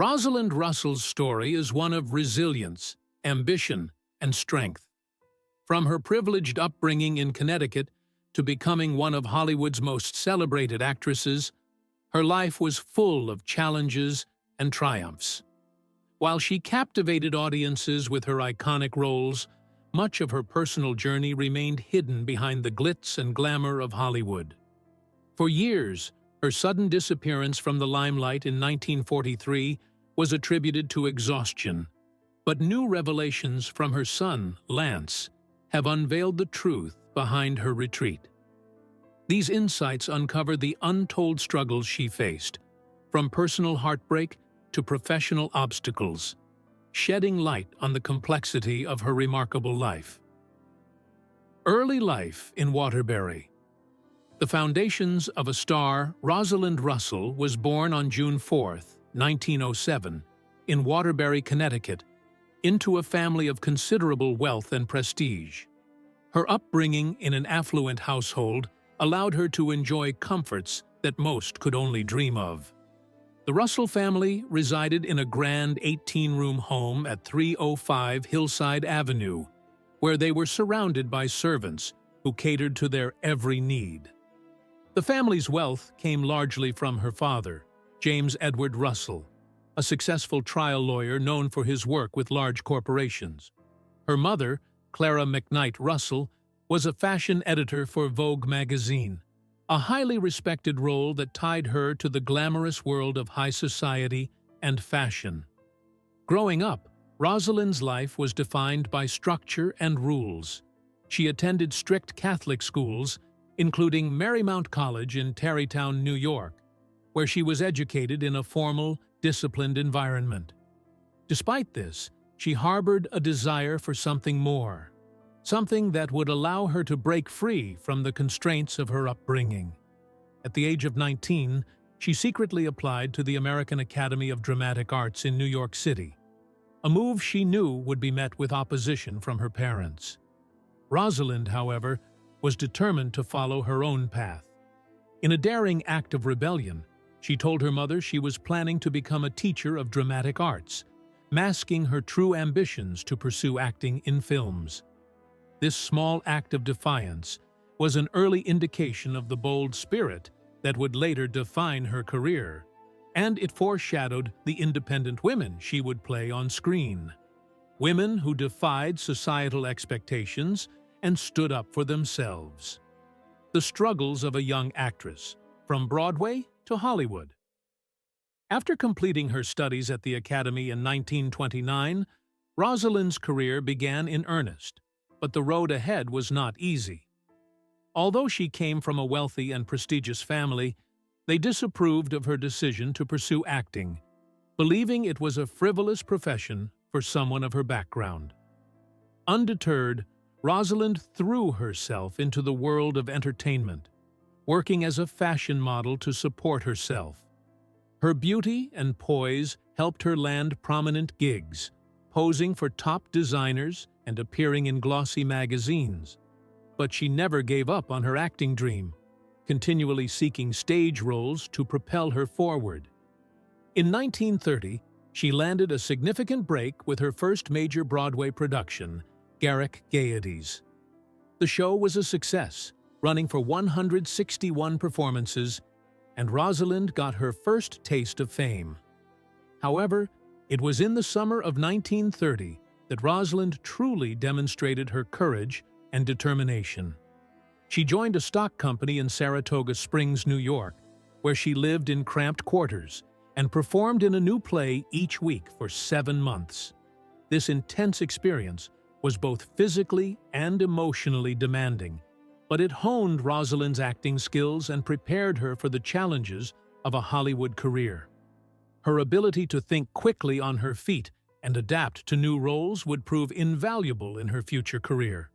Rosalind Russell's story is one of resilience, ambition, and strength. From her privileged upbringing in Connecticut to becoming one of Hollywood's most celebrated actresses, her life was full of challenges and triumphs. While she captivated audiences with her iconic roles, much of her personal journey remained hidden behind the glitz and glamour of Hollywood. For years, her sudden disappearance from the limelight in 1943 was attributed to exhaustion, but new revelations from her son, Lance, have unveiled the truth behind her retreat. These insights uncover the untold struggles she faced, from personal heartbreak to professional obstacles, shedding light on the complexity of her remarkable life. Early life in Waterbury. The foundations of a star, Rosalind Russell was born on June 4, 1907, in Waterbury, Connecticut, into a family of considerable wealth and prestige. Her upbringing in an affluent household allowed her to enjoy comforts that most could only dream of. The Russell family resided in a grand 18-room home at 305 Hillside Avenue, where they were surrounded by servants who catered to their every need. The family's wealth came largely from her father, James Edward Russell, a successful trial lawyer known for his work with large corporations. Her mother, Clara McKnight Russell, was a fashion editor for Vogue magazine, a highly respected role that tied her to the glamorous world of high society and fashion. Growing up, Rosalind's life was defined by structure and rules. She attended strict Catholic schools, including Marymount College in Tarrytown, New York, where she was educated in a formal, disciplined environment. Despite this, she harbored a desire for something more, something that would allow her to break free from the constraints of her upbringing. At the age of 19, she secretly applied to the American Academy of Dramatic Arts in New York City, a move she knew would be met with opposition from her parents. Rosalind, however, was determined to follow her own path. In a daring act of rebellion, she told her mother she was planning to become a teacher of dramatic arts, masking her true ambitions to pursue acting in films. This small act of defiance was an early indication of the bold spirit that would later define her career, and it foreshadowed the independent women she would play on screen. Women who defied societal expectations and stood up for themselves. The struggles of a young actress, from Broadway to Hollywood. After completing her studies at the Academy in 1929, Rosalind's career began in earnest, but the road ahead was not easy. Although she came from a wealthy and prestigious family, they disapproved of her decision to pursue acting, believing it was a frivolous profession for someone of her background. Undeterred, Rosalind threw herself into the world of entertainment, working as a fashion model to support herself. Her beauty and poise helped her land prominent gigs, posing for top designers and appearing in glossy magazines. But she never gave up on her acting dream, continually seeking stage roles to propel her forward. In 1930, she landed a significant break with her first major Broadway production, Garrick Gaieties. The show was a success, running for 161 performances, and Rosalind got her first taste of fame. However, it was in the summer of 1930 that Rosalind truly demonstrated her courage and determination. She joined a stock company in Saratoga Springs, New York, where she lived in cramped quarters and performed in a new play each week for 7 months. This intense experience was both physically and emotionally demanding, but it honed Rosalind's acting skills and prepared her for the challenges of a Hollywood career. Her ability to think quickly on her feet and adapt to new roles would prove invaluable in her future career.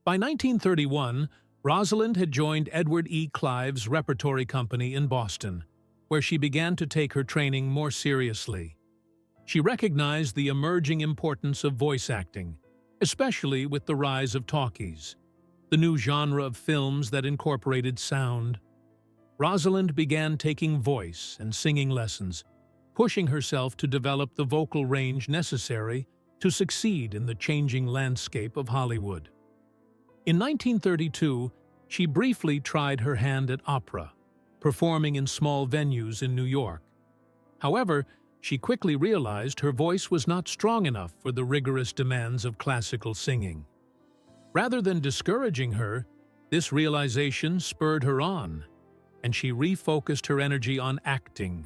By 1931, Rosalind had joined Edward E. Clive's repertory company in Boston, where she began to take her training more seriously. She recognized the emerging importance of voice acting, especially with the rise of talkies, the new genre of films that incorporated sound. Rosalind began taking voice and singing lessons, pushing herself to develop the vocal range necessary to succeed in the changing landscape of Hollywood. In 1932, she briefly tried her hand at opera, performing in small venues in New York. However, she quickly realized her voice was not strong enough for the rigorous demands of classical singing. Rather than discouraging her, this realization spurred her on, and she refocused her energy on acting,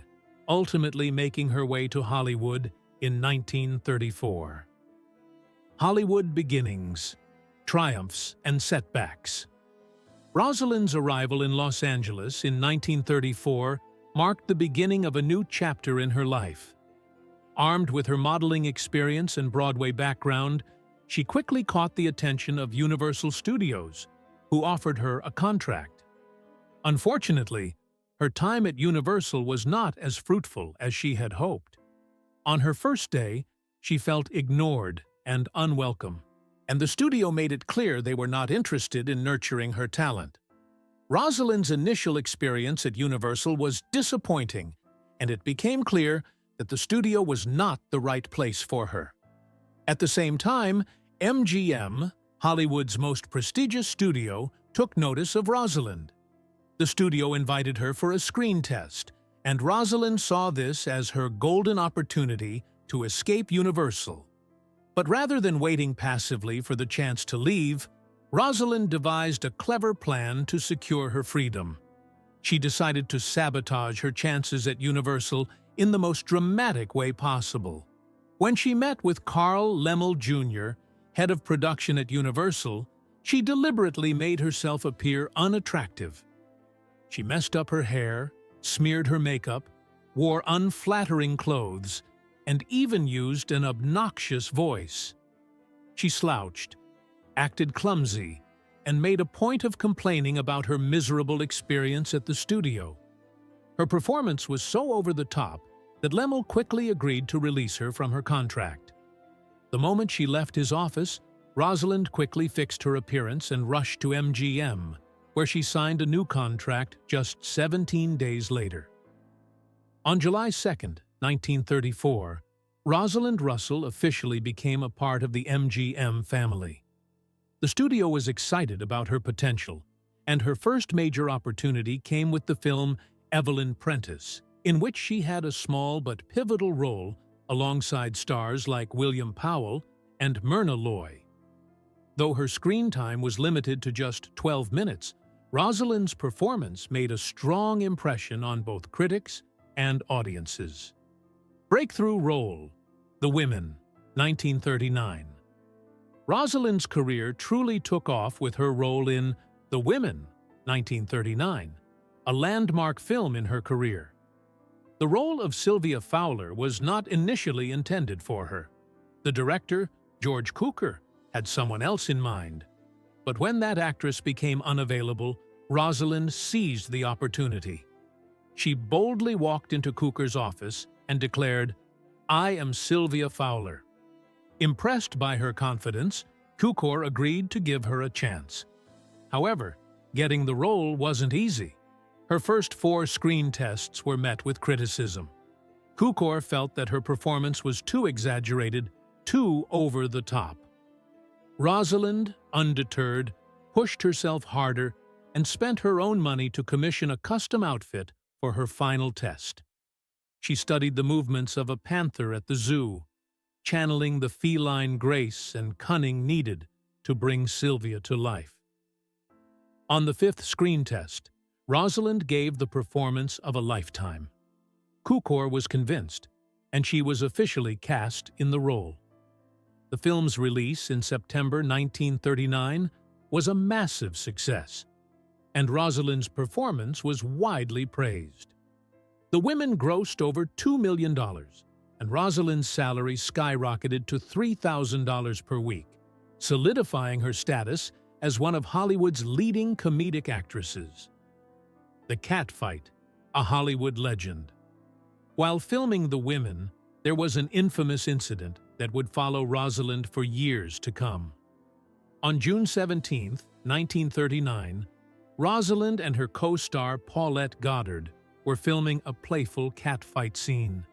ultimately making her way to Hollywood in 1934. Hollywood beginnings, triumphs, and setbacks. Rosalind's arrival in Los Angeles in 1934 marked the beginning of a new chapter in her life. Armed with her modeling experience and Broadway background, she quickly caught the attention of Universal Studios, who offered her a contract. Unfortunately, her time at Universal was not as fruitful as she had hoped. On her first day, she felt ignored and unwelcome, and the studio made it clear they were not interested in nurturing her talent. Rosalind's initial experience at Universal was disappointing, and it became clear that the studio was not the right place for her. At the same time, MGM, Hollywood's most prestigious studio, took notice of Rosalind. The studio invited her for a screen test, and Rosalind saw this as her golden opportunity to escape Universal. But rather than waiting passively for the chance to leave, Rosalind devised a clever plan to secure her freedom. She decided to sabotage her chances at Universal in the most dramatic way possible. When she met with Carl Laemmle Jr., head of production at Universal, she deliberately made herself appear unattractive. She messed up her hair, smeared her makeup, wore unflattering clothes, and even used an obnoxious voice. She slouched, acted clumsy, and made a point of complaining about her miserable experience at the studio. Her performance was so over the top that Laemmle quickly agreed to release her from her contract. The moment she left his office, Rosalind quickly fixed her appearance and rushed to MGM, where she signed a new contract just 17 days later. On July 2, 1934, Rosalind Russell officially became a part of the MGM family. The studio was excited about her potential, and her first major opportunity came with the film Evelyn Prentice, in which she had a small but pivotal role alongside stars like William Powell and Myrna Loy. Though her screen time was limited to just 12 minutes, Rosalind's performance made a strong impression on both critics and audiences. Breakthrough role: The Women, 1939. Rosalind's career truly took off with her role in The Women, 1939, a landmark film in her career. The role of Sylvia Fowler was not initially intended for her. The director, George Cukor, had someone else in mind. But when that actress became unavailable, Rosalind seized the opportunity. She boldly walked into Cukor's office and declared, "I am Sylvia Fowler." Impressed by her confidence, Cukor agreed to give her a chance. However, getting the role wasn't easy. Her first 4 screen tests were met with criticism. Cukor felt that her performance was too exaggerated, too over the top. Rosalind, undeterred, pushed herself harder and spent her own money to commission a custom outfit for her final test. She studied the movements of a panther at the zoo, channeling the feline grace and cunning needed to bring Sylvia to life. On the 5th screen test, Rosalind gave the performance of a lifetime. Cukor was convinced, and she was officially cast in the role. The film's release in September 1939 was a massive success, and Rosalind's performance was widely praised. The Women grossed over $2 million, and Rosalind's salary skyrocketed to $3,000 per week, solidifying her status as one of Hollywood's leading comedic actresses. The cat fight, a Hollywood legend. While filming The Women, there was an infamous incident that would follow Rosalind for years to come. On June 17, 1939, Rosalind and her co-star Paulette Goddard were filming a playful catfight scene.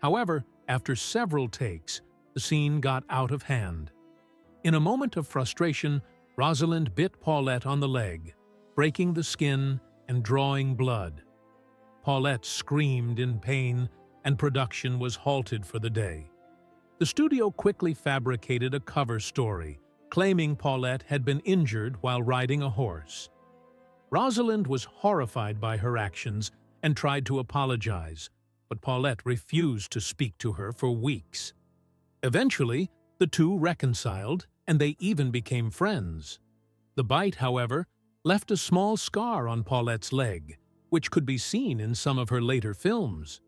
However, after several takes, the scene got out of hand. In a moment of frustration, Rosalind bit Paulette on the leg, breaking the skin and drawing blood. Paulette screamed in pain, and production was halted for the day. The studio quickly fabricated a cover story, claiming Paulette had been injured while riding a horse. Rosalind was horrified by her actions and tried to apologize, but Paulette refused to speak to her for weeks. Eventually, the two reconciled, and they even became friends. The bite, however, left a small scar on Paulette's leg, which could be seen in some of her later films.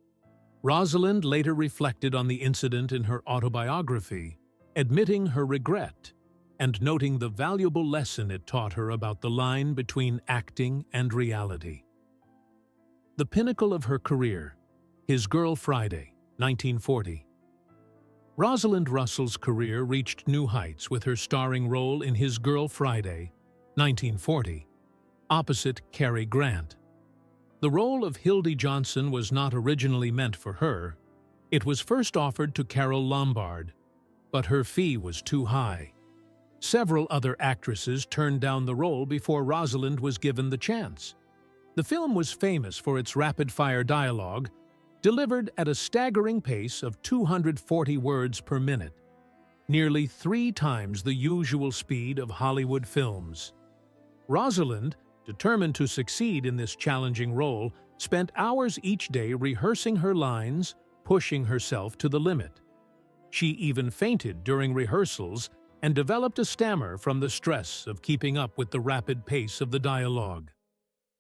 Rosalind later reflected on the incident in her autobiography, admitting her regret and noting the valuable lesson it taught her about the line between acting and reality. The pinnacle of her career, His Girl Friday, 1940. Rosalind Russell's career reached new heights with her starring role in His Girl Friday, 1940, opposite Cary Grant. The role of Hildy Johnson was not originally meant for her. It was first offered to Carole Lombard, but her fee was too high. Several other actresses turned down the role before Rosalind was given the chance. The film was famous for its rapid-fire dialogue, delivered at a staggering pace of 240 words per minute, nearly 3 times the usual speed of Hollywood films. Rosalind, determined to succeed in this challenging role, spent hours each day rehearsing her lines, pushing herself to the limit. She even fainted during rehearsals and developed a stammer from the stress of keeping up with the rapid pace of the dialogue.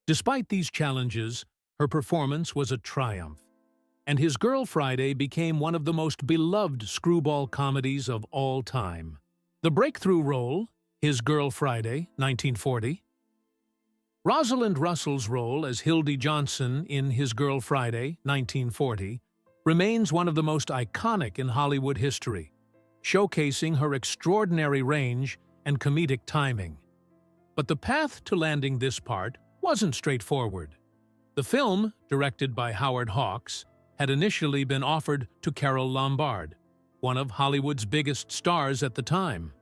Despite these challenges, her performance was a triumph, and His Girl Friday became one of the most beloved screwball comedies of all time. The breakthrough role, His Girl Friday, 1940. Rosalind Russell's role as Hildy Johnson in His Girl Friday, 1940, remains one of the most iconic in Hollywood history, showcasing her extraordinary range and comedic timing. But the path to landing this part wasn't straightforward. The film, directed by Howard Hawks, had initially been offered to Carole Lombard, one of Hollywood's biggest stars at the time.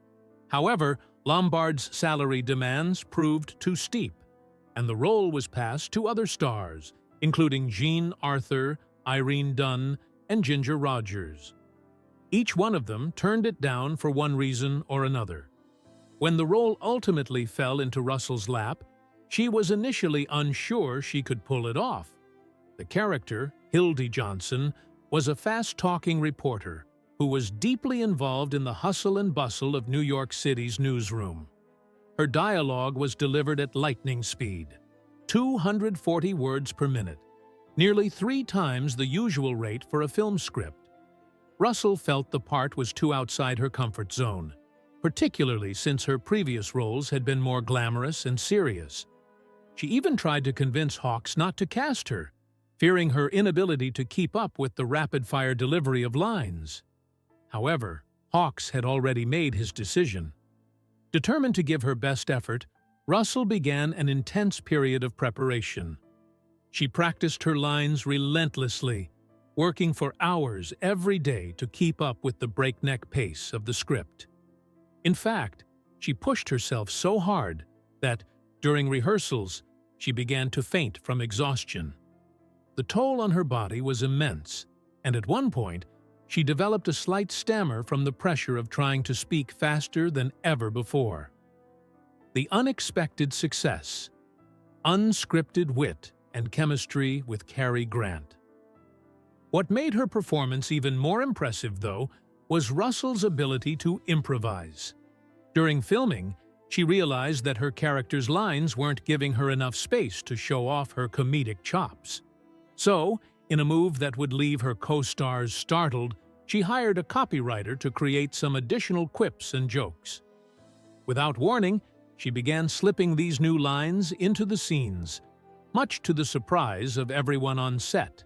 However, Lombard's salary demands proved too steep, and the role was passed to other stars, including Jean Arthur, Irene Dunne, and Ginger Rogers. Each one of them turned it down for one reason or another. When the role ultimately fell into Russell's lap, she was initially unsure she could pull it off. The character, Hildy Johnson, was a fast-talking reporter who was deeply involved in the hustle and bustle of New York City's newsroom. Her dialogue was delivered at lightning speed, 240 words per minute, nearly 3 times the usual rate for a film script. Russell felt the part was too outside her comfort zone, particularly since her previous roles had been more glamorous and serious. She even tried to convince Hawks not to cast her, fearing her inability to keep up with the rapid-fire delivery of lines. However, Hawks had already made his decision. Determined to give her best effort, Russell began an intense period of preparation. She practiced her lines relentlessly, working for hours every day to keep up with the breakneck pace of the script. In fact, she pushed herself so hard that, during rehearsals, she began to faint from exhaustion. The toll on her body was immense, and at one point, she developed a slight stammer from the pressure of trying to speak faster than ever before. The unexpected success, unscripted wit, and chemistry with Cary Grant. What made her performance even more impressive, though, was Russell's ability to improvise. During filming, she realized that her character's lines weren't giving her enough space to show off her comedic chops. So, in a move that would leave her co-stars startled, she hired a copywriter to create some additional quips and jokes. Without warning, she began slipping these new lines into the scenes, much to the surprise of everyone on set,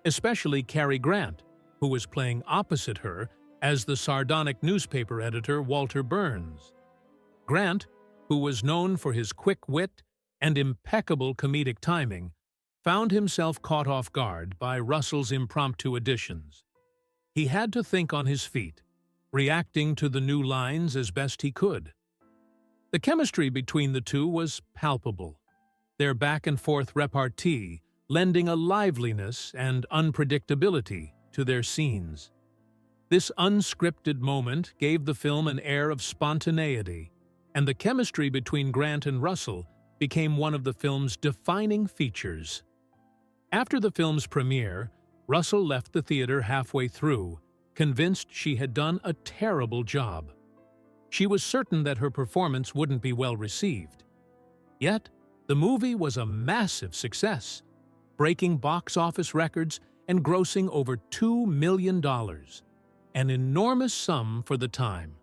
especially Cary Grant, who was playing opposite her as the sardonic newspaper editor Walter Burns. Grant, who was known for his quick wit and impeccable comedic timing, found himself caught off guard by Russell's impromptu additions. He had to think on his feet, reacting to the new lines as best he could. The chemistry between the two was palpable, their back-and-forth repartee lending a liveliness and unpredictability to their scenes. This unscripted moment gave the film an air of spontaneity, and the chemistry between Grant and Russell became one of the film's defining features. After the film's premiere, Russell left the theater halfway through, convinced she had done a terrible job. She was certain that her performance wouldn't be well received. Yet, the movie was a massive success, breaking box office records and grossing over $2 million, an enormous sum for the time.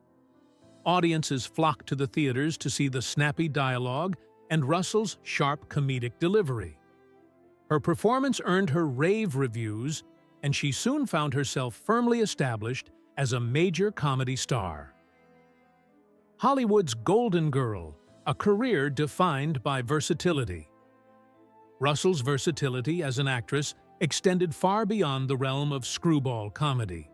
Audiences flocked to the theaters to see the snappy dialogue and Russell's sharp comedic delivery. Her performance earned her rave reviews, and she soon found herself firmly established as a major comedy star. Hollywood's Golden Girl, a career defined by versatility. Russell's versatility as an actress extended far beyond the realm of screwball comedy.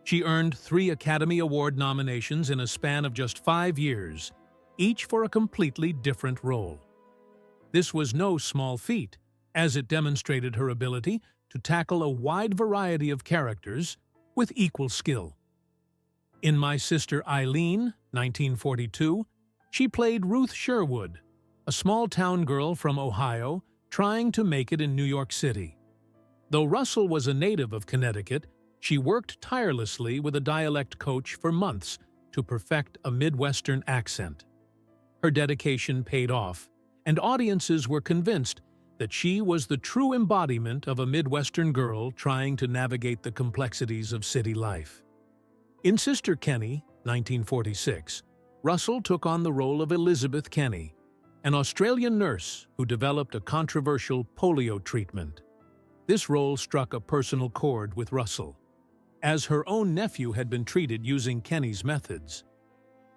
She earned 3 Academy Award nominations in a span of just 5 years, each for a completely different role. This was no small feat, as it demonstrated her ability to tackle a wide variety of characters with equal skill. In My Sister Eileen, 1942, she played Ruth Sherwood, a small-town girl from Ohio trying to make it in New York City. Though Russell was a native of Connecticut, she worked tirelessly with a dialect coach for months to perfect a Midwestern accent. Her dedication paid off, and audiences were convinced that she was the true embodiment of a Midwestern girl trying to navigate the complexities of city life. In Sister Kenny, 1946, Russell took on the role of Elizabeth Kenny, an Australian nurse who developed a controversial polio treatment. This role struck a personal chord with Russell, as her own nephew had been treated using Kenny's methods.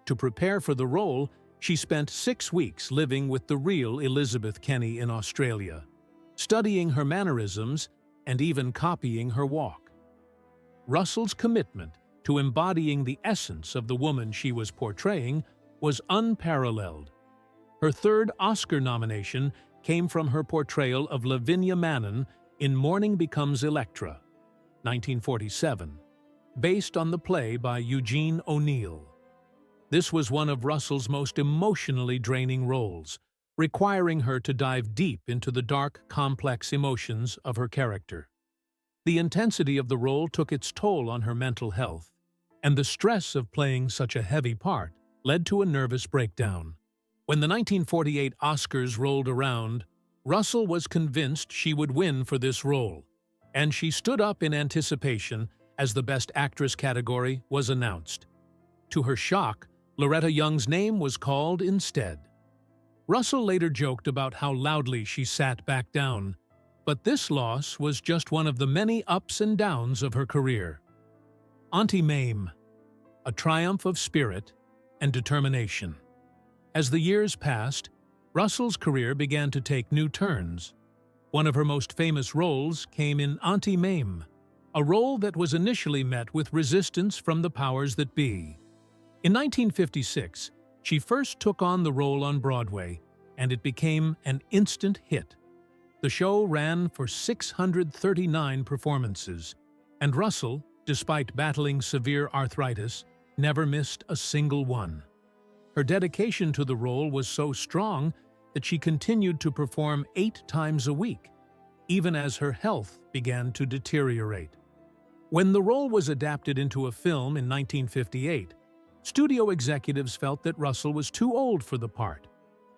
To prepare for the role, she spent 6 weeks living with the real Elizabeth Kenny in Australia, studying her mannerisms and even copying her walk. Russell's commitment to embodying the essence of the woman she was portraying was unparalleled. Her 3rd Oscar nomination came from her portrayal of Lavinia Manon in Morning Becomes Electra, 1947, based on the play by Eugene O'Neill. This was one of Russell's most emotionally draining roles, requiring her to dive deep into the dark, complex emotions of her character. The intensity of the role took its toll on her mental health, and the stress of playing such a heavy part led to a nervous breakdown. When the 1948 Oscars rolled around, Russell was convinced she would win for this role, and she stood up in anticipation as the Best Actress category was announced. To her shock, Loretta Young's name was called instead. Russell later joked about how loudly she sat back down, but this loss was just one of the many ups and downs of her career. Auntie Mame, a triumph of spirit and determination. As the years passed, Russell's career began to take new turns. One of her most famous roles came in Auntie Mame, a role that was initially met with resistance from the powers that be. In 1956, she first took on the role on Broadway, and it became an instant hit. The show ran for 639 performances, and Russell, despite battling severe arthritis, never missed a single one. Her dedication to the role was so strong that she continued to perform 8 times a week, even as her health began to deteriorate. When the role was adapted into a film in 1958, studio executives felt that Russell was too old for the part.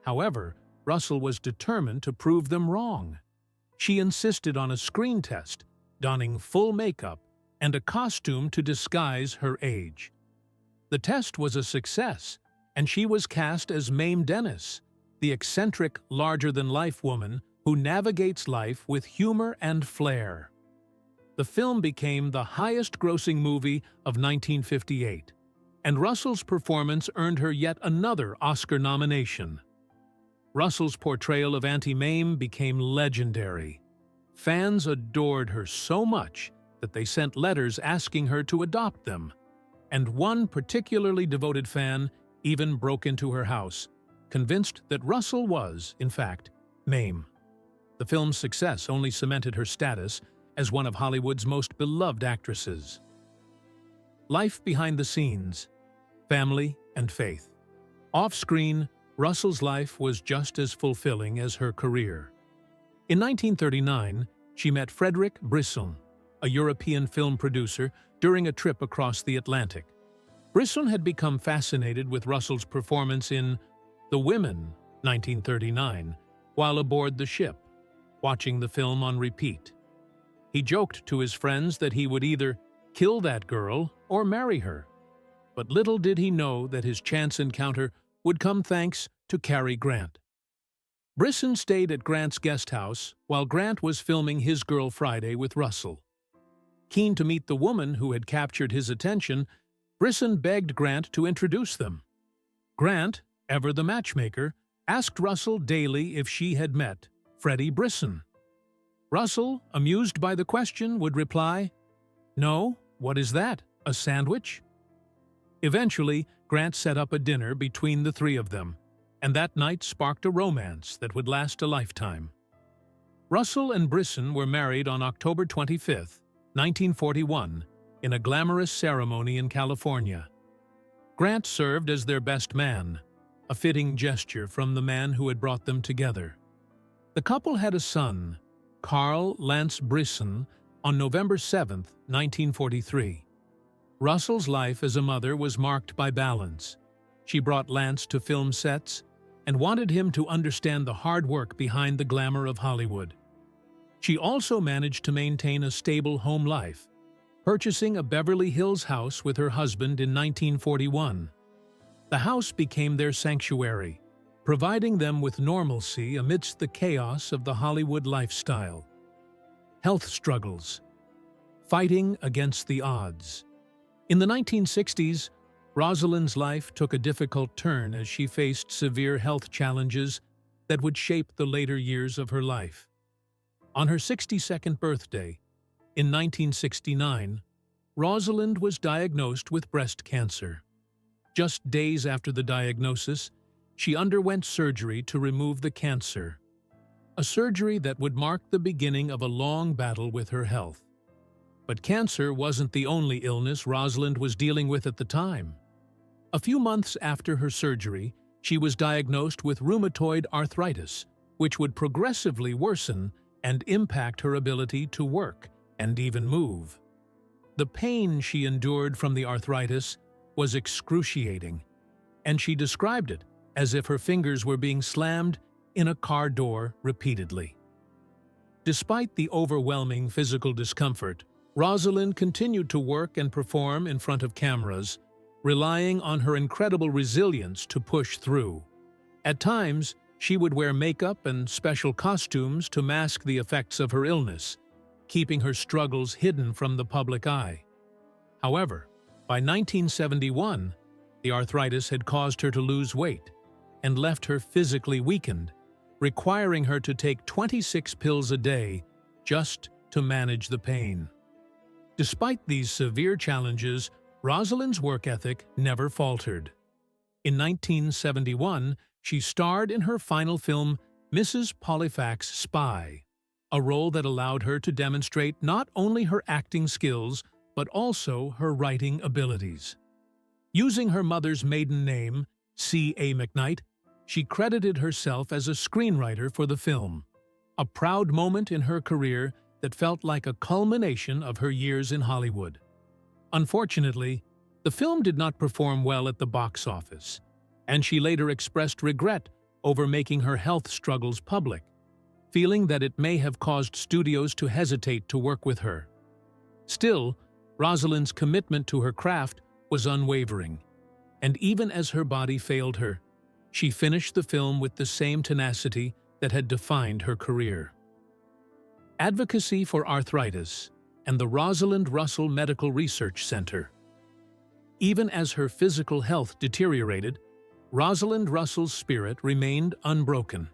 However, Russell was determined to prove them wrong. She insisted on a screen test, donning full makeup and a costume to disguise her age. The test was a success, and she was cast as Mame Dennis, the eccentric, larger-than-life woman who navigates life with humor and flair. The film became the highest-grossing movie of 1958, and Russell's performance earned her yet another Oscar nomination. Russell's portrayal of Auntie Mame became legendary. Fans adored her so much that they sent letters asking her to adopt them, and one particularly devoted fan even broke into her house, convinced that Russell was, in fact, Mame. The film's success only cemented her status as one of Hollywood's most beloved actresses. Life behind the scenes, family and faith. Off-screen, Russell's life was just as fulfilling as her career. In 1939, she met Frederick Brisson, a European film producer, during a trip across the Atlantic. Brisson had become fascinated with Russell's performance in The Women, 1939, while aboard the ship, watching the film on repeat. He joked to his friends that he would either kill that girl or marry her. But little did he know that his chance encounter would come thanks to Cary Grant. Brisson stayed at Grant's guest house while Grant was filming His Girl Friday with Russell. Keen to meet the woman who had captured his attention, Brisson begged Grant to introduce them. Grant, ever the matchmaker, asked Russell daily if she had met Freddie Brisson. Russell, amused by the question, would reply, "No, what is that, a sandwich?" Eventually, Grant set up a dinner between the three of them, and that night sparked a romance that would last a lifetime. Russell and Brisson were married on October 25, 1941, in a glamorous ceremony in California. Grant served as their best man, a fitting gesture from the man who had brought them together. The couple had a son, Carl Lance Brisson, on November 7, 1943. Russell's life as a mother was marked by balance. She brought Lance to film sets and wanted him to understand the hard work behind the glamour of Hollywood. She also managed to maintain a stable home life, purchasing a Beverly Hills house with her husband in 1941. The house became their sanctuary, providing them with normalcy amidst the chaos of the Hollywood lifestyle. Health struggles. Fighting against the odds. In the 1960s, Rosalind's life took a difficult turn as she faced severe health challenges that would shape the later years of her life. On her 62nd birthday, in 1969, Rosalind was diagnosed with breast cancer. Just days after the diagnosis, she underwent surgery to remove the cancer, a surgery that would mark the beginning of a long battle with her health. But cancer wasn't the only illness Rosalind was dealing with at the time. A few months after her surgery, she was diagnosed with rheumatoid arthritis, which would progressively worsen and impact her ability to work and even move. The pain she endured from the arthritis was excruciating, and she described it as if her fingers were being slammed in a car door repeatedly. Despite the overwhelming physical discomfort, Rosalind continued to work and perform in front of cameras, relying on her incredible resilience to push through. At times, she would wear makeup and special costumes to mask the effects of her illness, keeping her struggles hidden from the public eye. However, by 1971, the arthritis had caused her to lose weight and left her physically weakened, requiring her to take 26 pills a day just to manage the pain. Despite these severe challenges, Rosalind's work ethic never faltered. In 1971, she starred in her final film, Mrs. Polyphac's Spy, a role that allowed her to demonstrate not only her acting skills, but also her writing abilities. Using her mother's maiden name, C.A. McKnight, she credited herself as a screenwriter for the film, a proud moment in her career that felt like a culmination of her years in Hollywood. Unfortunately, the film did not perform well at the box office, and she later expressed regret over making her health struggles public, feeling that it may have caused studios to hesitate to work with her. Still, Rosalind's commitment to her craft was unwavering, and even as her body failed her, she finished the film with the same tenacity that had defined her career. Advocacy for Arthritis and the Rosalind Russell Medical Research Center. Even as her physical health deteriorated, Rosalind Russell's spirit remained unbroken.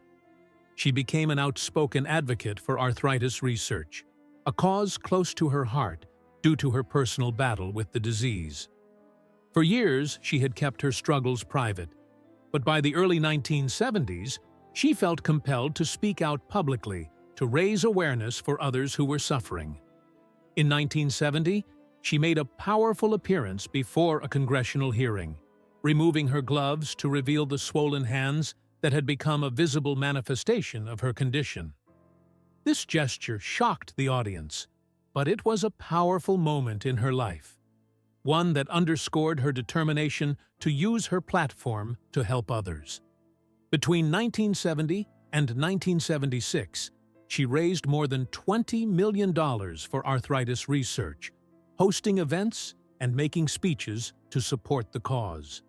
She became an outspoken advocate for arthritis research, a cause close to her heart due to her personal battle with the disease. For years, she had kept her struggles private, but by the early 1970s, she felt compelled to speak out publicly to raise awareness for others who were suffering. In 1970, she made a powerful appearance before a congressional hearing, removing her gloves to reveal the swollen hands that had become a visible manifestation of her condition. This gesture shocked the audience, but it was a powerful moment in her life, one that underscored her determination to use her platform to help others. Between 1970 and 1976, she raised more than $20 million for arthritis research, hosting events and making speeches to support the cause.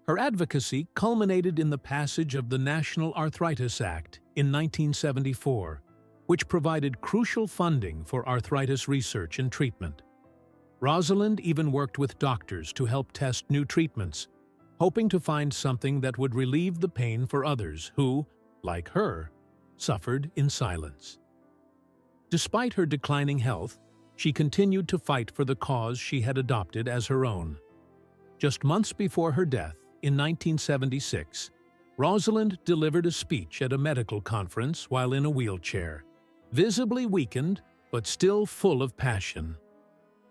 Her advocacy culminated in the passage of the National Arthritis Act in 1974, which provided crucial funding for arthritis research and treatment. Rosalind even worked with doctors to help test new treatments, hoping to find something that would relieve the pain for others who, like her, suffered in silence. Despite her declining health, she continued to fight for the cause she had adopted as her own. Just months before her death, in 1976, Rosalind delivered a speech at a medical conference while in a wheelchair, visibly weakened but still full of passion.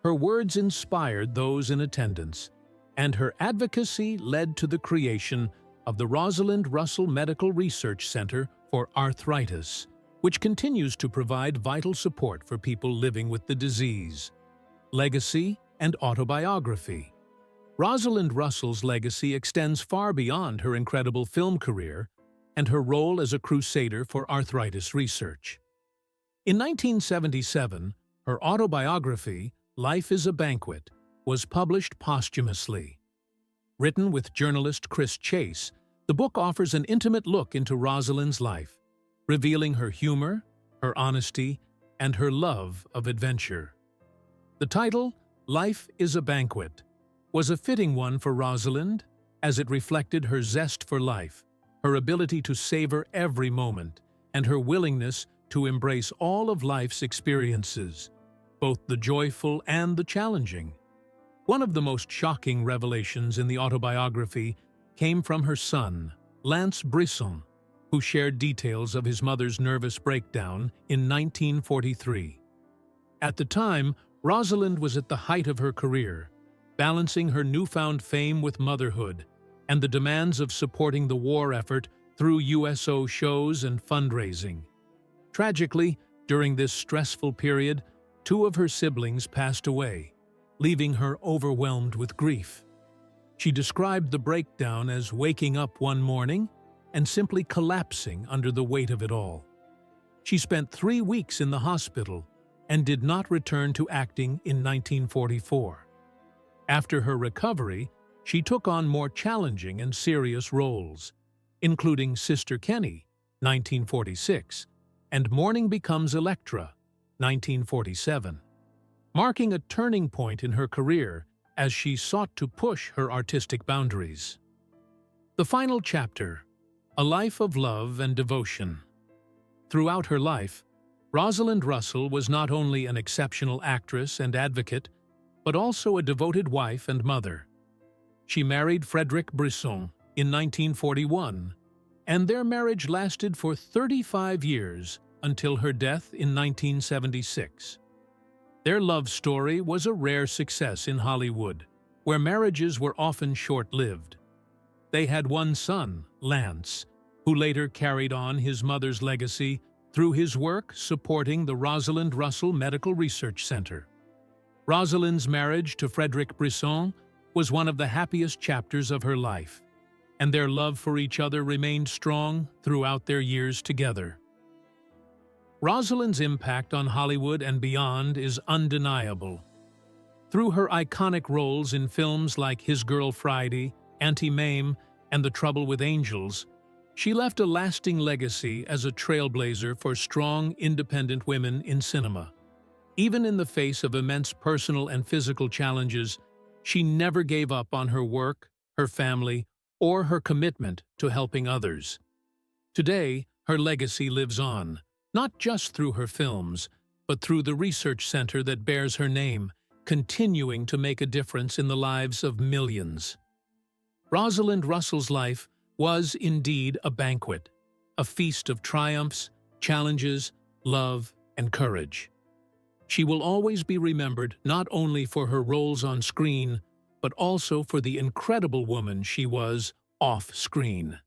Her words inspired those in attendance, and her advocacy led to the creation of the Rosalind Russell Medical Research Center for Arthritis, which continues to provide vital support for people living with the disease. Legacy and autobiography. Rosalind Russell's legacy extends far beyond her incredible film career and her role as a crusader for arthritis research. In 1977, her autobiography, Life is a Banquet, was published posthumously. Written with journalist Chris Chase, the book offers an intimate look into Rosalind's life, revealing her humor, her honesty, and her love of adventure. The title, Life is a Banquet, was a fitting one for Rosalind, as it reflected her zest for life, her ability to savor every moment, and her willingness to embrace all of life's experiences, both the joyful and the challenging. One of the most shocking revelations in the autobiography came from her son, Lance Brisson, who shared details of his mother's nervous breakdown in 1943. At the time, Rosalind was at the height of her career, balancing her newfound fame with motherhood and the demands of supporting the war effort through USO shows and fundraising. Tragically, during this stressful period, 2 of her siblings passed away, leaving her overwhelmed with grief. She described the breakdown as waking up one morning and simply collapsing under the weight of it all. She spent 3 weeks in the hospital and did not return to acting in 1944. After her recovery, she took on more challenging and serious roles, including Sister Kenny, 1946, and Morning Becomes Electra, 1947, marking a turning point in her career as she sought to push her artistic boundaries. The final chapter, A Life of Love and Devotion. Throughout her life, Rosalind Russell was not only an exceptional actress and advocate, but also a devoted wife and mother. She married Frederic Brisson in 1941, and their marriage lasted for 35 years until her death in 1976. Their love story was a rare success in Hollywood, where marriages were often short-lived. They had one son, Lance, who later carried on his mother's legacy through his work supporting the Rosalind Russell Medical Research Center. Rosalind's marriage to Frederic Brisson was one of the happiest chapters of her life, and their love for each other remained strong throughout their years together. Rosalind's impact on Hollywood and beyond is undeniable. Through her iconic roles in films like His Girl Friday, Auntie Mame, and The Trouble with Angels, she left a lasting legacy as a trailblazer for strong, independent women in cinema. Even in the face of immense personal and physical challenges, she never gave up on her work, her family, or her commitment to helping others. Today, her legacy lives on, not just through her films, but through the research center that bears her name, continuing to make a difference in the lives of millions. Rosalind Russell's life was indeed a banquet, a feast of triumphs, challenges, love, and courage. She will always be remembered not only for her roles on screen, but also for the incredible woman she was off-screen.